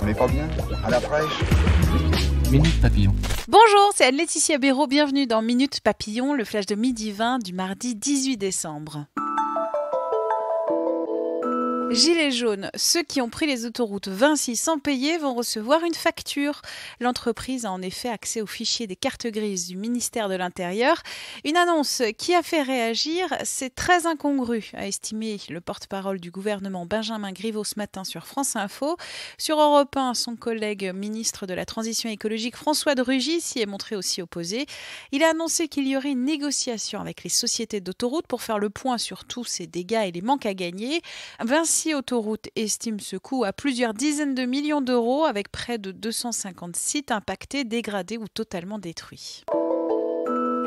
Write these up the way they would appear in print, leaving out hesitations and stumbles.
Mais pas bien, à la fraîche. Minute Papillon. Bonjour, c'est Anne-Laetitia Béraud, bienvenue dans Minute Papillon, le flash de midi 20 du mardi 18 décembre. Gilets jaunes, ceux qui ont pris les autoroutes Vinci sans payer vont recevoir une facture. L'entreprise a en effet accès aux fichiers des cartes grises du ministère de l'Intérieur. Une annonce qui a fait réagir, c'est très incongru, a estimé le porte-parole du gouvernement Benjamin Griveaux ce matin sur France Info. Sur Europe 1, son collègue ministre de la Transition écologique François de Rugy s'y est montré aussi opposé. Il a annoncé qu'il y aurait une négociation avec les sociétés d'autoroutes pour faire le point sur tous ces dégâts et les manques à gagner. Vinci Autoroute estime ce coût à plusieurs dizaines de millions d'euros avec près de 250 sites impactés, dégradés ou totalement détruits.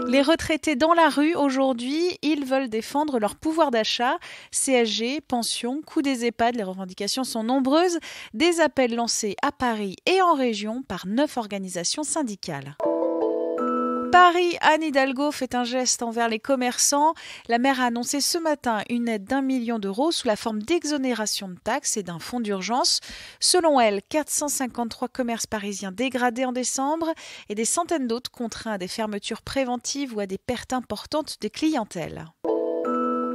Les retraités dans la rue aujourd'hui, ils veulent défendre leur pouvoir d'achat. CSG, pension, coût des EHPAD, les revendications sont nombreuses. Des appels lancés à Paris et en région par 9 organisations syndicales. Paris, Anne Hidalgo fait un geste envers les commerçants. La maire a annoncé ce matin une aide d'1 million d'euros sous la forme d'exonération de taxes et d'un fonds d'urgence. Selon elle, 453 commerces parisiens dégradés en décembre et des centaines d'autres contraints à des fermetures préventives ou à des pertes importantes des clientèles.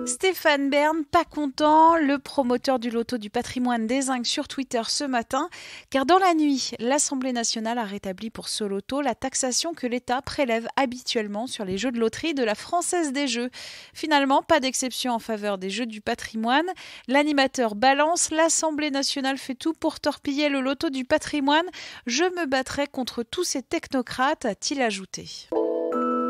Stéphane Bern, pas content, le promoteur du loto du patrimoine dézingue sur Twitter ce matin, car dans la nuit, l'Assemblée nationale a rétabli pour ce loto la taxation que l'État prélève habituellement sur les jeux de loterie de la Française des Jeux. Finalement, pas d'exception en faveur des jeux du patrimoine. L'animateur balance, l'Assemblée nationale fait tout pour torpiller le loto du patrimoine. Je me battrai contre tous ces technocrates, a-t-il ajouté.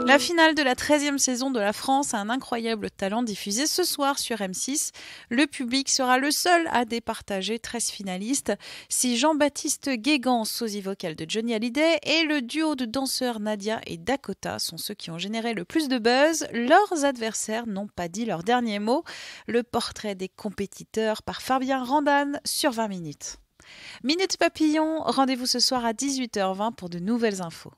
La finale de la 13e saison de la France a un incroyable talent diffusé ce soir sur M6. Le public sera le seul à départager 13 finalistes. Si Jean-Baptiste Guégan, sosie vocal de Johnny Hallyday, et le duo de danseurs Nadia et Dakota sont ceux qui ont généré le plus de buzz, leurs adversaires n'ont pas dit leur dernier mot. Le portrait des compétiteurs par Fabien Randane sur 20 minutes. Minute Papillon, rendez-vous ce soir à 18h20 pour de nouvelles infos.